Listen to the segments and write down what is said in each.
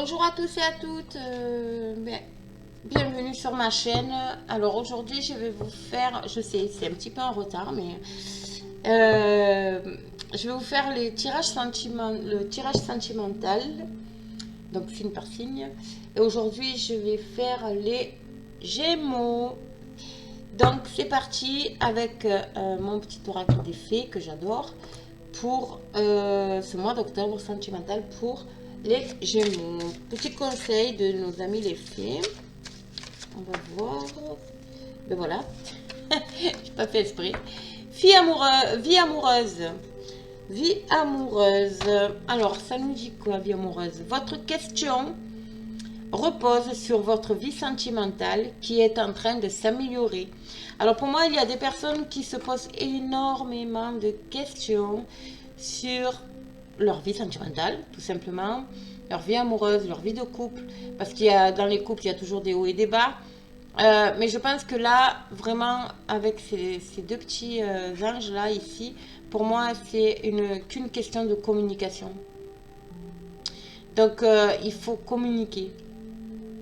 Bonjour à tous et à toutes, bienvenue sur ma chaîne. Alors aujourd'hui je vais vous faire, je sais c'est un petit peu en retard, mais je vais vous faire le tirage sentimental, donc signe par signe. Et aujourd'hui je vais faire les Gémeaux. Donc c'est parti avec mon petit oracle des fées que j'adore pour ce mois d'octobre sentimental pour les Gémeaux. Petit conseil de nos amis les fées. On va voir. Ben voilà. J'ai pas fait esprit. Vie amoureuse. Vie amoureuse. Alors, ça nous dit quoi, vie amoureuse? Votre question repose sur votre vie sentimentale qui est en train de s'améliorer. Alors pour moi, il y a des personnes qui se posent énormément de questions sur leur vie sentimentale, tout simplement, leur vie amoureuse, leur vie de couple, parce qu'il y a dans les couples, il y a toujours des hauts et des bas. Mais je pense que là, vraiment, avec ces deux petits anges-là, ici, pour moi, c'est qu'une question de communication. Donc, il faut communiquer.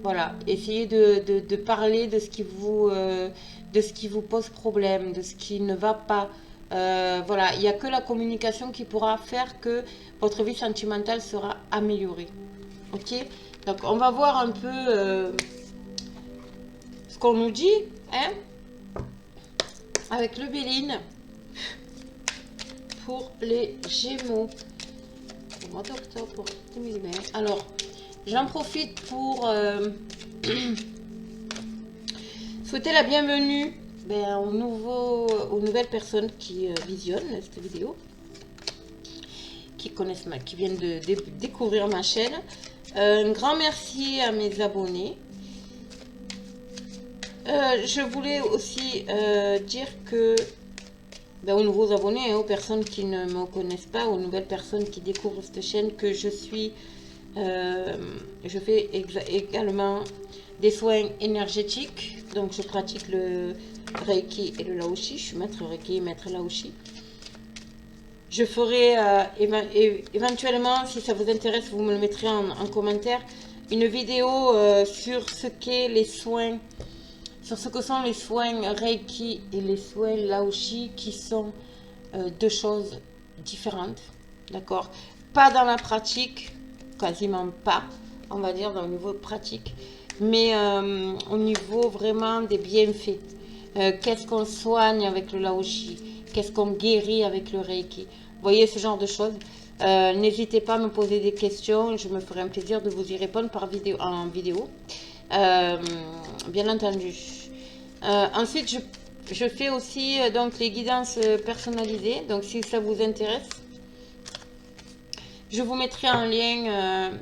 Voilà, essayez de parler de ce qui vous pose problème, de ce qui ne va pas. Voilà, il n'y a que la communication qui pourra faire que votre vie sentimentale sera améliorée. Ok? Donc, on va voir un peu ce qu'on nous dit, hein, avec le Béline pour les Gémeaux. Au mois d'octobre 2020. Alors, j'en profite pour souhaiter la bienvenue aux nouvelles personnes qui visionnent cette vidéo, qui viennent de découvrir ma chaîne. Un grand merci à mes abonnés. Je voulais aussi dire que aux nouveaux abonnés, aux personnes qui ne me connaissent pas, aux nouvelles personnes qui découvrent cette chaîne, que je fais également des soins énergétiques. Donc je pratique le Reiki et le Laoshi. Je suis maître Reiki et maître Laoshi. Je ferai éventuellement, si ça vous intéresse, vous me le mettrez en commentaire, une vidéo sur ce qu'est les soins, sur ce que sont les soins Reiki et les soins Laoshi, qui sont deux choses différentes. D'accord? Pas dans la pratique, quasiment pas, on va dire, dans le niveau pratique, mais au niveau vraiment des bienfaits. Qu'est-ce qu'on soigne avec le Laoshi? Qu'est-ce qu'on guérit avec le Reiki? Vous voyez, ce genre de choses. N'hésitez pas à me poser des questions, je me ferai un plaisir de vous y répondre en vidéo. Bien entendu. Ensuite, je fais aussi donc les guidances personnalisées. Donc, si ça vous intéresse, je vous mettrai en lien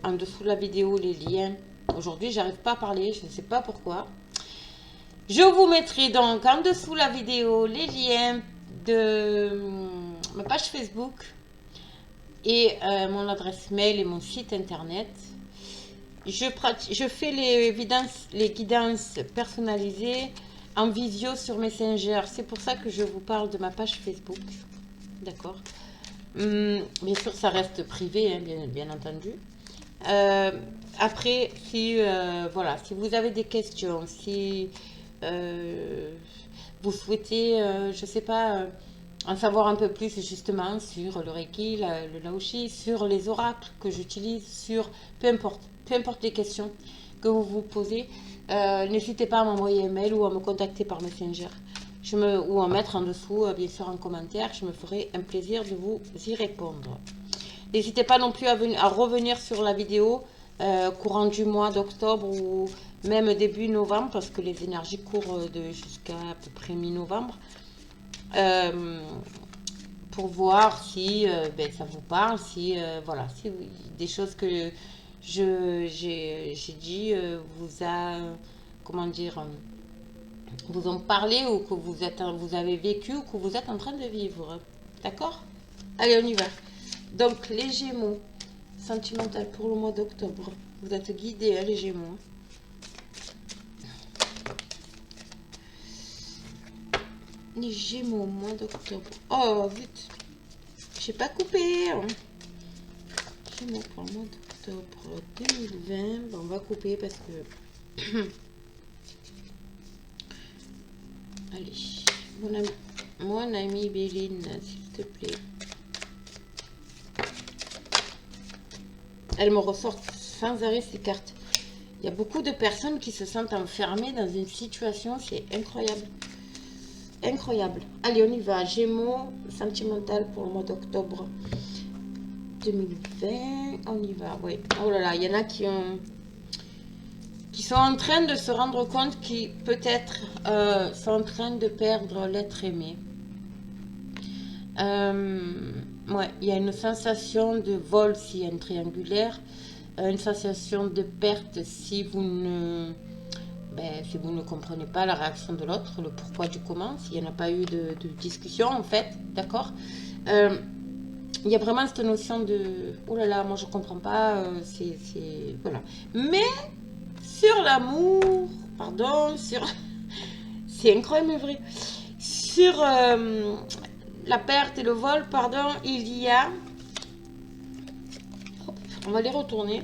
en dessous de la vidéo les liens. Aujourd'hui, j'arrive pas à parler, je ne sais pas pourquoi. Je vous mettrai donc en dessous de la vidéo les liens de ma page Facebook et mon adresse mail et mon site internet. Je fais les guidances personnalisées en visio sur Messenger. C'est pour ça que je vous parle de ma page Facebook. D'accord? Bien sûr, ça reste privé, hein, bien entendu. Après, si vous avez des questions, si vous souhaitez, je sais pas, en savoir un peu plus justement sur le Reiki, le Laoshi, sur les oracles que j'utilise, sur peu importe les questions que vous vous posez, n'hésitez pas à m'envoyer un mail ou à me contacter par Messenger. Ou à mettre en dessous, bien sûr, en commentaire. Je me ferai un plaisir de vous y répondre. N'hésitez pas non plus à revenir sur la vidéo courant du mois d'octobre ou même début novembre, parce que les énergies courent jusqu'à à peu près mi-novembre, pour voir si ça vous parle, si des choses que j'ai dit vous ont parlé ou que vous avez vécu ou que vous êtes en train de vivre. D'accord? Allez, on y va. Donc, les Gémeaux, sentimental pour le mois d'octobre. Vous êtes guidés, hein, les Gémeaux. Les Gémeaux, mois d'octobre. Oh, vite. J'ai pas coupé. Gémeaux pour le mois d'octobre 2020. Bon, on va couper parce que... Allez, mon ami Béline, s'il te plaît. Elle me ressort sans arrêt ces cartes. Il y a beaucoup de personnes qui se sentent enfermées dans une situation, c'est incroyable. Incroyable. Allez, on y va. Gémeaux, sentimental pour le mois d'octobre 2020. On y va, oui. Oh là là, il y en a qui sont en train de se rendre compte qu'ils peut-être sont en train de perdre l'être aimé. Ouais, il y a une sensation de vol s'il y a une triangulaire, une sensation de perte si vous ne comprenez pas la réaction de l'autre, le pourquoi du comment, s'il n'y en a pas eu de discussion en fait, d'accord. Il y a vraiment cette notion de oh là là, moi je comprends pas, c'est voilà. Mais sur l'amour, pardon, sur c'est incroyable mais vrai, sur la perte et le vol, pardon, il y a, on va les retourner,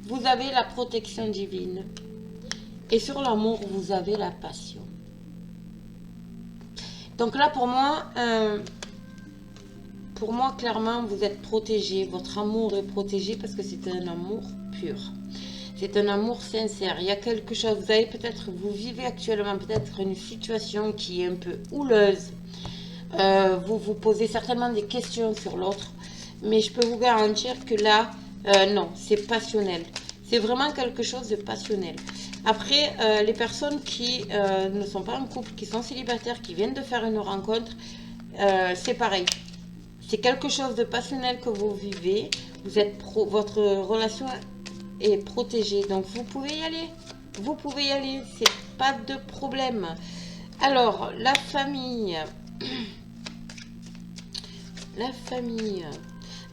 vous avez la protection divine. Et sur l'amour, vous avez la passion. Donc là, pour moi, clairement, vous êtes protégé. Votre amour est protégé parce que c'est un amour pur. C'est un amour sincère. Il y a quelque chose, vous vivez actuellement peut-être une situation qui est un peu houleuse. Vous vous posez certainement des questions sur l'autre. Mais je peux vous garantir que là, non, c'est passionnel. C'est vraiment quelque chose de passionnel. Après, les personnes qui ne sont pas en couple, qui sont célibataires, qui viennent de faire une rencontre, c'est pareil. C'est quelque chose de passionnel que vous vivez. Votre relation est protégée. Donc, vous pouvez y aller. Vous pouvez y aller. C'est pas de problème. Alors, la famille. La famille.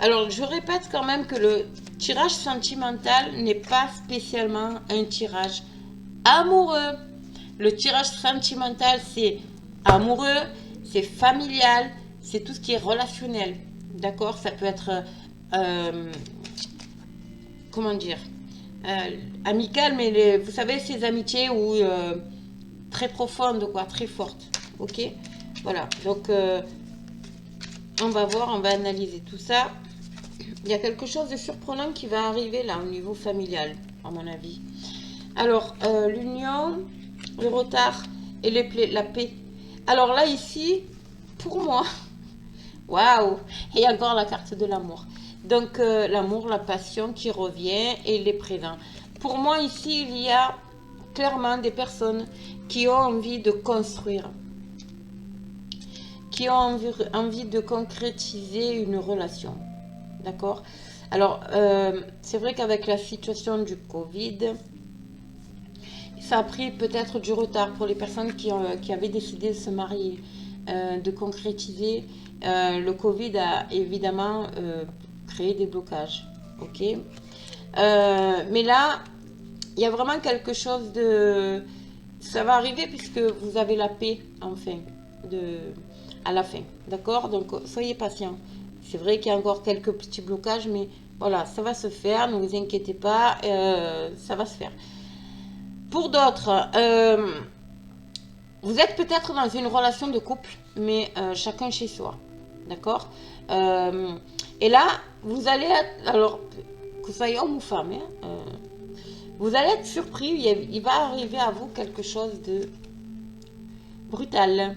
Alors, je répète quand même que le tirage sentimental n'est pas spécialement un tirage amoureux. Le tirage sentimental, c'est amoureux, c'est familial, c'est tout ce qui est relationnel. D'accord? Ça peut être, comment dire, amical, mais vous savez, ces amitiés où, très profondes, quoi, très fortes. Ok? Voilà. Donc, on va voir, on va analyser tout ça. Il y a quelque chose de surprenant qui va arriver là au niveau familial, à mon avis. Alors, l'union, le retard et la paix. Alors là, ici, pour moi, waouh, il y a encore la carte de l'amour. Donc, l'amour, la passion qui revient et il est présent. Pour moi, ici, il y a clairement des personnes qui ont envie de construire, qui ont envie de concrétiser une relation. D'accord? Alors, c'est vrai qu'avec la situation du Covid, ça a pris peut-être du retard pour les personnes qui avaient décidé de se marier, de concrétiser. Le Covid a évidemment créé des blocages. Ok? Mais là, il y a vraiment quelque chose de... Ça va arriver puisque vous avez la paix, enfin, à la fin. D'accord? Donc, soyez patients. C'est vrai qu'il y a encore quelques petits blocages, mais voilà, ça va se faire. Ne vous inquiétez pas, ça va se faire. Pour d'autres, vous êtes peut-être dans une relation de couple, mais chacun chez soi. D'accord? Et là, vous allez être, alors, que vous soyez homme ou femme, hein, vous allez être surpris. Il va arriver à vous quelque chose de brutal.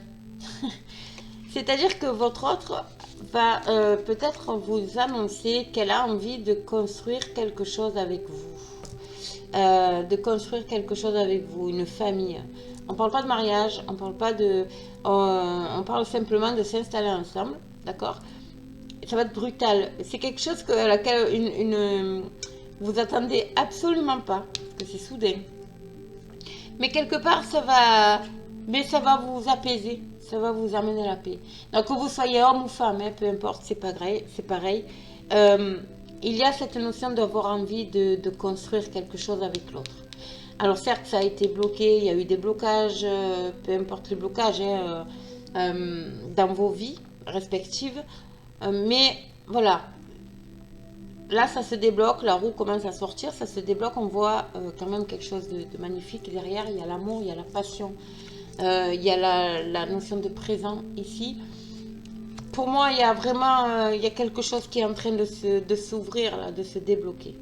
C'est-à-dire que votre autre va peut-être vous annoncer qu'elle a envie de construire quelque chose avec vous. De construire quelque chose avec vous, une famille. On ne parle pas de mariage, on parle pas de... on parle simplement de s'installer ensemble, d'accord? Ça va être brutal. C'est quelque chose à laquelle vous attendez absolument pas, parce que c'est soudain. Mais quelque part, ça va vous apaiser. Ça va vous amener la paix. Donc, que vous soyez homme ou femme, hein, peu importe, c'est pareil. Il y a cette notion d'avoir envie de construire quelque chose avec l'autre. Alors, certes, ça a été bloqué, il y a eu des blocages, peu importe les blocages, hein, dans vos vies respectives. Mais voilà, là, ça se débloque, la roue commence à sortir, ça se débloque, on voit quand même quelque chose de magnifique derrière. Il y a l'amour, il y a la passion, il y a la notion de présent ici. Pour moi, il y a vraiment il y a quelque chose qui est en train de s'ouvrir, de se débloquer.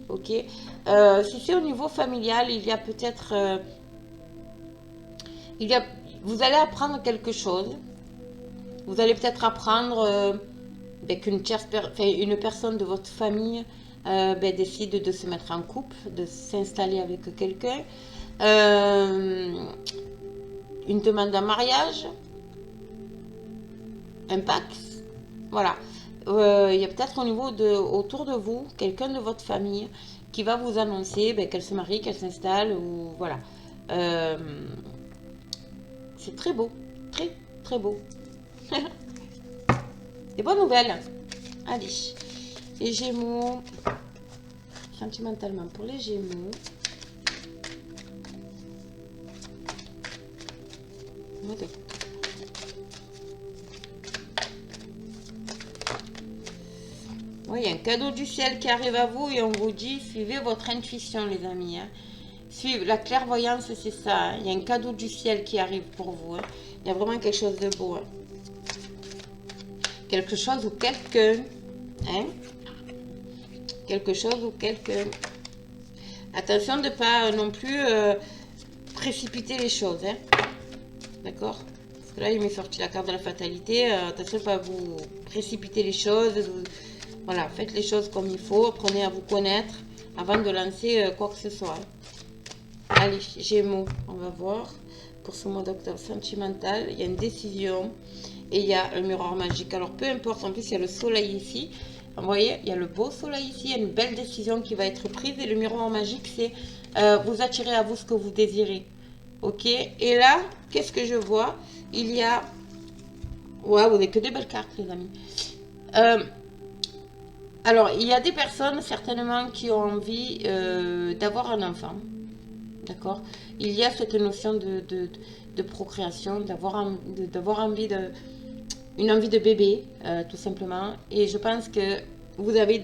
Ok. Si c'est au niveau familial, il y a peut-être... vous allez apprendre quelque chose. Vous allez peut-être apprendre qu'une une personne de votre famille décide de se mettre en couple, de s'installer avec quelqu'un. Une demande en mariage, un Pax, voilà. Il y a peut-être au niveau autour de vous, quelqu'un de votre famille qui va vous annoncer qu'elle se marie, qu'elle s'installe, ou voilà. C'est très beau, très très beau. Des bonnes nouvelles. Allez, les Gémeaux, sentimentalement pour les Gémeaux. Oui, il y a un cadeau du ciel qui arrive à vous et on vous dit, suivez votre intuition, les amis. Hein. Suivez la clairvoyance, c'est ça. Hein. Il y a un cadeau du ciel qui arrive pour vous. Hein. Il y a vraiment quelque chose de beau. Hein. Quelque chose ou quelqu'un. Hein. Quelque chose ou quelqu'un. Attention de ne pas non plus précipiter les choses. Hein. D'accord? Parce que là, il m'est sorti la carte de la fatalité. Attention de ne pas vous précipiter les choses. Voilà, faites les choses comme il faut. Apprenez à vous connaître avant de lancer quoi que ce soit. Allez, Gémeaux, on va voir. Pour ce mois d'octobre sentimental, il y a une décision et il y a un miroir magique. Alors, peu importe, en plus, il y a le soleil ici. Vous voyez, il y a le beau soleil ici. Il y a une belle décision qui va être prise. Et le miroir magique, c'est vous attirer à vous ce que vous désirez. Ok? Et là, qu'est-ce que je vois? Il y a... Ouais, vous n'avez que des belles cartes, les amis. Alors, il y a des personnes, certainement, qui ont envie d'avoir un enfant. D'accord? Il y a cette notion de procréation, d'avoir envie une envie de bébé, tout simplement. Et je pense que vous avez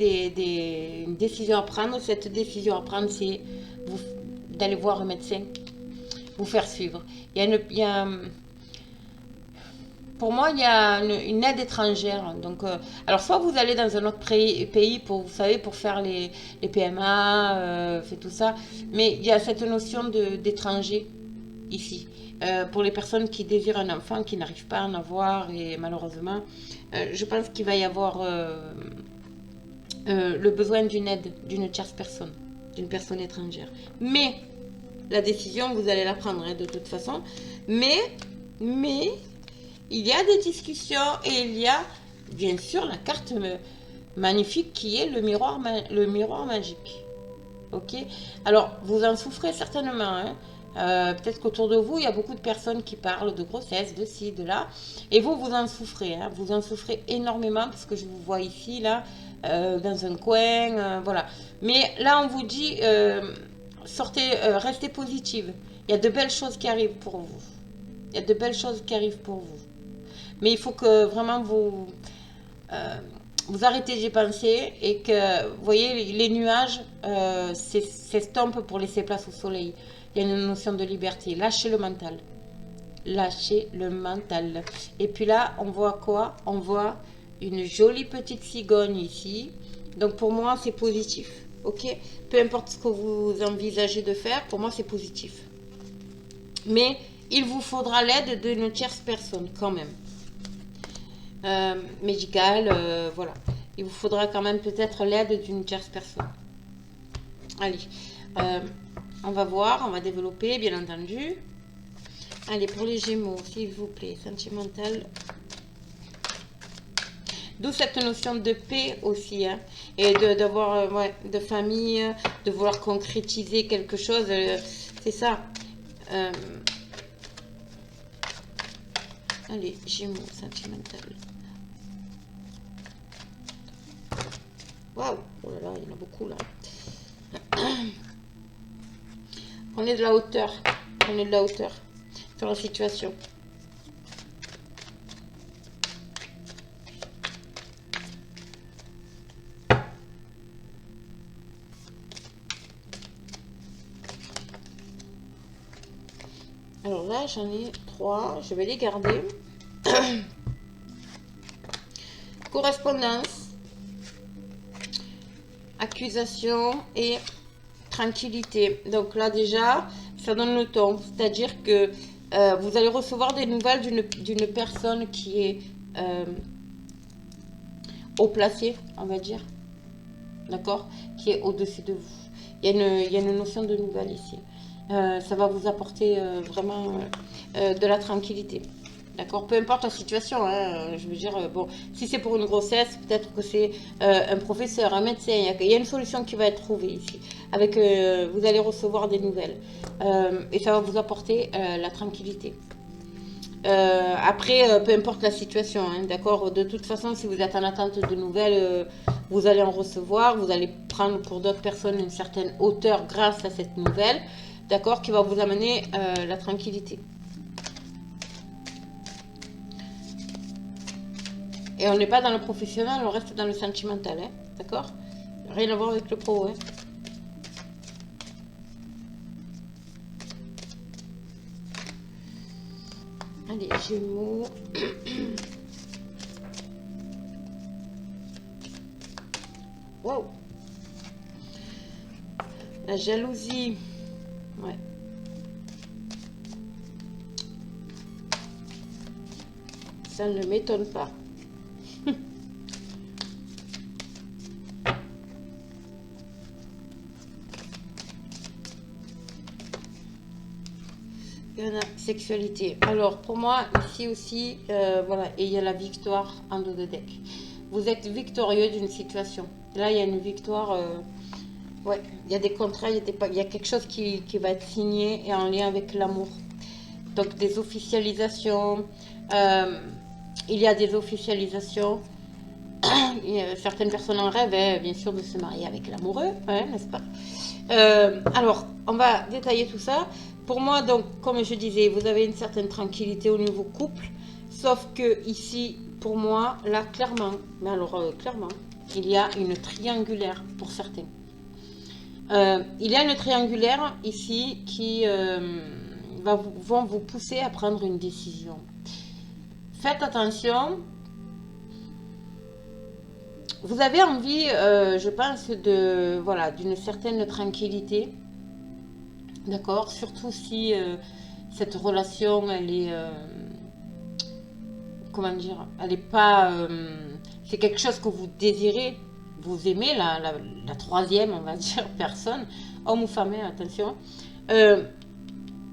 une décision à prendre. Cette décision à prendre, c'est d'aller voir un médecin, vous faire suivre. Pour moi, il y a une aide étrangère. Donc, alors, soit vous allez dans un autre pays pour, vous savez, pour faire les PMA, fait tout ça. Mais il y a cette notion d'étranger ici. Pour les personnes qui désirent un enfant, qui n'arrivent pas à en avoir, et malheureusement, je pense qu'il va y avoir le besoin d'une aide, d'une tierce personne, d'une personne étrangère. Mais la décision, vous allez la prendre hein, de toute façon. Mais il y a des discussions et il y a bien sûr la carte magnifique qui est le miroir magique. Ok? Alors, vous en souffrez certainement. Hein? Peut-être qu'autour de vous, il y a beaucoup de personnes qui parlent de grossesse, de ci, de là. Et vous en souffrez. Hein? Vous en souffrez énormément parce que je vous vois ici, là, dans un coin. Voilà. Mais là, on vous dit, restez positive. Il y a de belles choses qui arrivent pour vous. Il y a de belles choses qui arrivent pour vous. Mais il faut que vraiment vous arrêtez d'y penser et que, vous voyez, les nuages s'estompent pour laisser place au soleil. Il y a une notion de liberté. Lâchez le mental. Lâchez le mental. Et puis là, on voit quoi? On voit une jolie petite cigogne ici. Donc pour moi, c'est positif. Ok? Peu importe ce que vous envisagez de faire, pour moi, c'est positif. Mais il vous faudra l'aide d'une tierce personne quand même. Médicale, voilà. Il vous faudra quand même peut-être l'aide d'une tierce personne. Allez, on va voir, on va développer, bien entendu. Allez, pour les Gémeaux, s'il vous plaît, sentimental. D'où cette notion de paix aussi, hein, et d'avoir de famille, de vouloir concrétiser quelque chose, c'est ça. Allez, Gémeaux, sentimental. Waouh, oh là là, il y en a beaucoup là. Prenez de la hauteur, prenez de la hauteur sur la situation. là, j'en ai 3. Je vais les garder. Correspondance, accusation et tranquillité. Donc là déjà, ça donne le ton. C'est-à-dire que vous allez recevoir des nouvelles d'une personne qui est haut placée, on va dire. D'accord? Qui est au-dessus de vous. Il y a une notion de nouvelle ici. Ça va vous apporter vraiment de la tranquillité. D'accord? Peu importe la situation, hein, je veux dire, bon, si c'est pour une grossesse, peut-être que c'est un professeur, un médecin, il y a une solution qui va être trouvée ici. Avec, vous allez recevoir des nouvelles. Et ça va vous apporter la tranquillité. Après, peu importe la situation, hein, d'accord? De toute façon, si vous êtes en attente de nouvelles, vous allez en recevoir, vous allez prendre pour d'autres personnes une certaine hauteur grâce à cette nouvelle, d'accord? Qui va vous amener la tranquillité. Et on n'est pas dans le professionnel, on reste dans le sentimental, hein, d'accord? Rien à voir avec le pro, hein. Allez, Gémeaux. Wow. La jalousie. Ouais. Ça ne m'étonne pas. Il y en a sexualité. Alors, pour moi, ici aussi, voilà, et il y a la victoire en dos de deck. Vous êtes victorieux d'une situation. Là, il y a une victoire. Ouais, il y a des contrats, il y a quelque chose qui va être signé et en lien avec l'amour. Donc, des officialisations. Il y a des officialisations. Certaines personnes en rêvent, hein, bien sûr, de se marier avec l'amoureux, hein, n'est-ce pas? Alors, on va détailler tout ça. Pour moi, donc, comme je disais, vous avez une certaine tranquillité au niveau couple. Sauf que ici, pour moi, là, clairement, mais alors, clairement, il y a une triangulaire pour certains. Il y a une triangulaire ici qui vont vous pousser à prendre une décision. Faites attention. Vous avez envie, je pense, voilà, d'une certaine tranquillité. D'accord? Surtout si cette relation, elle est... comment dire? Elle n'est pas... c'est quelque chose que vous désirez. Vous aimez la troisième, on va dire, personne. Homme ou femme, attention.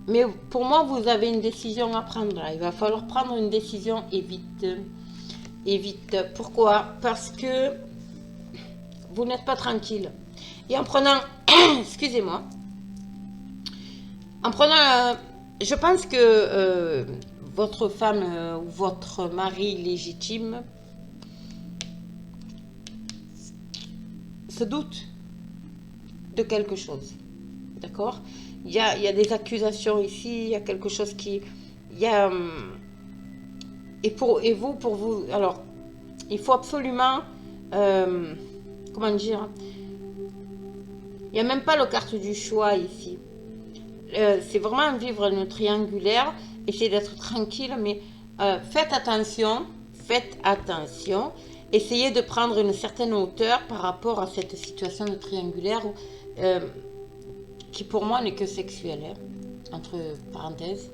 Mais pour moi, vous avez une décision à prendre. Là. Il va falloir prendre une décision et vite. Et vite. Pourquoi? Parce que vous n'êtes pas tranquille. Et en prenant... excusez-moi. En prenant... je pense que votre femme ou votre mari légitime se doute de quelque chose. D'accord? Il y a des accusations ici, il y a quelque chose qui... Il y a... et vous, pour vous... Alors, il faut absolument... comment dire? Il n'y a même pas la carte du choix ici. C'est vraiment vivre une triangulaire, essayer d'être tranquille, mais faites attention, essayez de prendre une certaine hauteur par rapport à cette situation de triangulaire qui pour moi n'est que sexuelle, hein, entre parenthèses,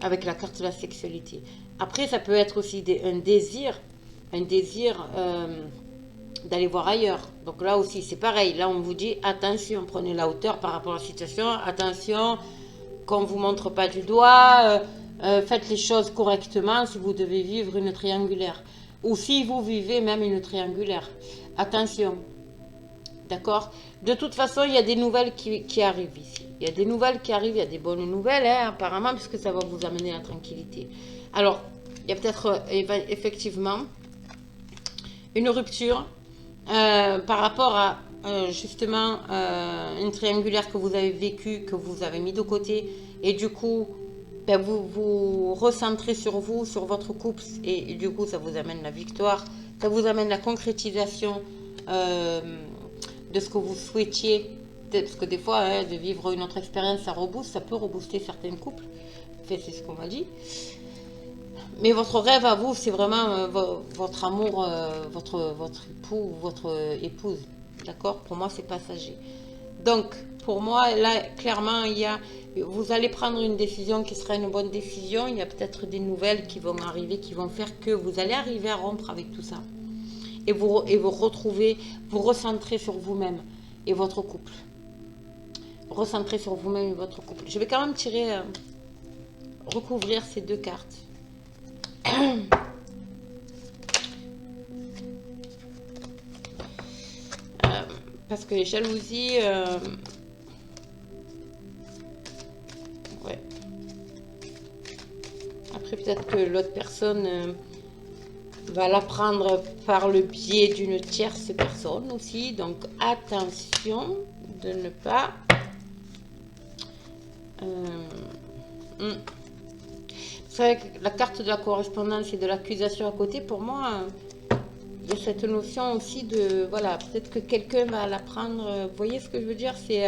avec la carte de la sexualité. Après, ça peut être aussi un désir d'aller voir ailleurs. Donc là aussi, c'est pareil. Là, on vous dit, attention, prenez la hauteur par rapport à la situation. Attention, qu'on ne vous montre pas du doigt. Faites les choses correctement si vous devez vivre une triangulaire. Ou si vous vivez même une triangulaire. Attention. D'accord? De toute façon, il y a des nouvelles qui arrivent ici. Il y a des nouvelles qui arrivent, il y a des bonnes nouvelles, hein, apparemment, puisque ça va vous amener la tranquillité. Alors, il y a peut-être effectivement une rupture par rapport à justement une triangulaire que vous avez vécue, que vous avez mis de côté, et du coup, ben, vous recentrez sur vous, sur votre couple, et du coup, ça vous amène la victoire, ça vous amène la concrétisation de ce que vous souhaitiez, parce que des fois, hein, de vivre une autre expérience, ça rebooste, ça peut rebooster certains couples. fait, c'est ce qu'on m'a dit. Mais votre rêve à vous, c'est vraiment votre amour, votre époux ou votre épouse. D'accord? Pour moi, c'est passager. Donc, pour moi, là, clairement, vous allez prendre une décision qui sera une bonne décision. Il y a peut-être des nouvelles qui vont arriver, qui vont faire que vous allez arriver à rompre avec tout ça. Et vous retrouver, vous recentrer sur vous-même et votre couple. Recentrer sur vous-même et votre couple. Je vais quand même recouvrir ces deux cartes. Parce que les jalousies... ouais. Après, peut-être que l'autre personne va l'apprendre par le biais d'une tierce personne aussi. Donc, attention de ne pas... C'est vrai que la carte de la correspondance et de l'accusation à côté, pour moi, il y a cette notion aussi de... Voilà, peut-être que quelqu'un va l'apprendre. Vous voyez ce que je veux dire? C'est...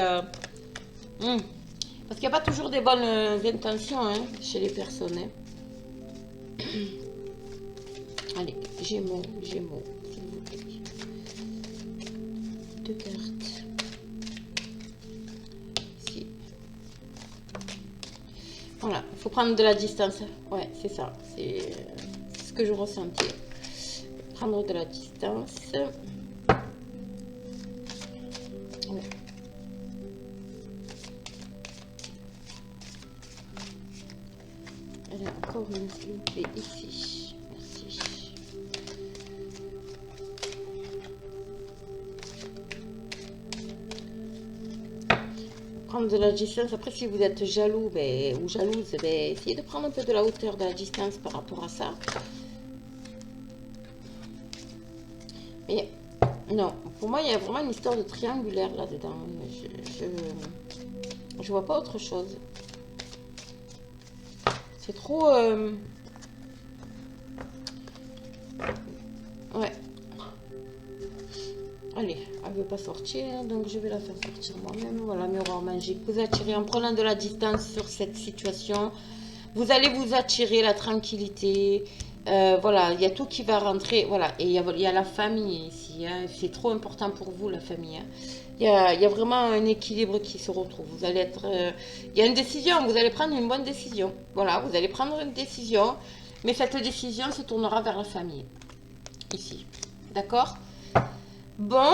Parce qu'il n'y a pas toujours des bonnes intentions chez les personnes. Allez, Gémeaux, s'il vous plaît. Deux cartes. Ici. Voilà, il faut prendre de la distance. Ouais, c'est ça. C'est ce que je ressentais. Prendre de la distance. Ouais. Allez, encore une, s'il vous plaît, ici. Merci. Prendre de la distance. Après, si vous êtes jaloux ou jalouse, essayez de prendre un peu de la hauteur, de la distance par rapport à ça. Mais non, pour moi, il y a vraiment une histoire de triangulaire là-dedans. Je vois pas autre chose. C'est trop... Ouais. Allez, elle ne veut pas sortir, donc je vais la faire sortir moi-même. Voilà, miroir magique. Vous attirez en prenant de la distance sur cette situation. Vous allez vous attirer la tranquillité. Voilà, il y a tout qui va rentrer. Voilà, et il y a la famille ici. C'est trop important pour vous, la famille. Il y a vraiment un équilibre qui se retrouve. Vous allez être... il y a une décision, vous allez prendre une bonne décision. Voilà, vous allez prendre une décision. Mais cette décision se tournera vers la famille. Ici. D'accord ? Bon,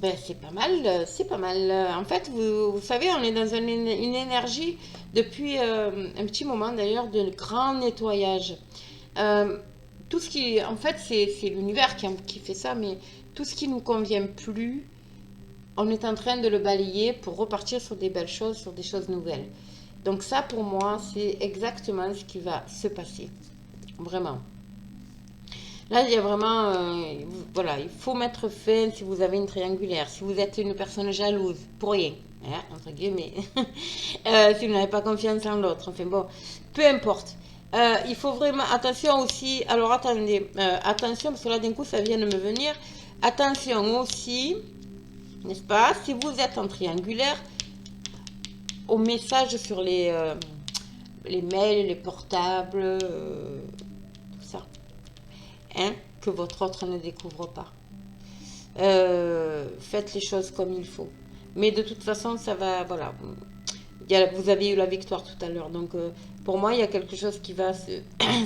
ben c'est pas mal, c'est pas mal. En fait, vous savez, on est dans une énergie depuis un petit moment d'ailleurs de grand nettoyage. Tout ce qui, en fait, c'est l'univers qui fait ça, mais tout ce qui nous convient plus, on est en train de le balayer pour repartir sur des belles choses, sur des choses nouvelles. Donc ça, pour moi, c'est exactement ce qui va se passer, vraiment. Là, il y a vraiment, voilà, il faut mettre fin si vous avez une triangulaire, si vous êtes une personne jalouse, pour rien, entre guillemets, si vous n'avez pas confiance en l'autre, enfin bon, peu importe. Il faut vraiment, attention aussi, alors attendez, attention, parce que là d'un coup ça vient de me venir, attention aussi, n'est-ce pas, si vous êtes en triangulaire, aux messages sur les mails, les portables, tout ça. Que votre autre ne découvre pas. Faites les choses comme il faut. Mais de toute façon, ça va, voilà. Vous avez eu la victoire tout à l'heure. Donc, pour moi, il y a quelque chose qui va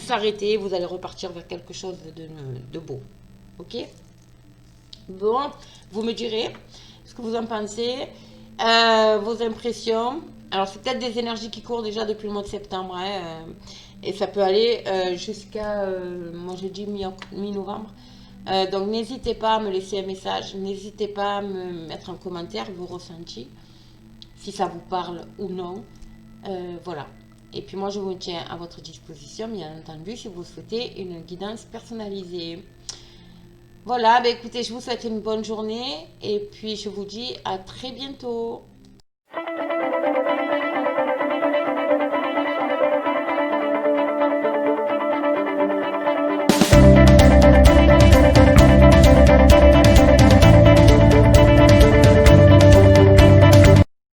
s'arrêter. Vous allez repartir vers quelque chose de beau. Ok? Bon, vous me direz ce que vous en pensez. Vos impressions. Alors, c'est peut-être des énergies qui courent déjà depuis le mois de septembre. Et ça peut aller jusqu'à, moi j'ai dit mi-novembre. Donc n'hésitez pas à me laisser un message, n'hésitez pas à me mettre en commentaire vos ressentis, si ça vous parle ou non. Voilà. Et puis moi je vous tiens à votre disposition, bien entendu, si vous souhaitez une guidance personnalisée. Voilà, écoutez, je vous souhaite une bonne journée et puis je vous dis à très bientôt.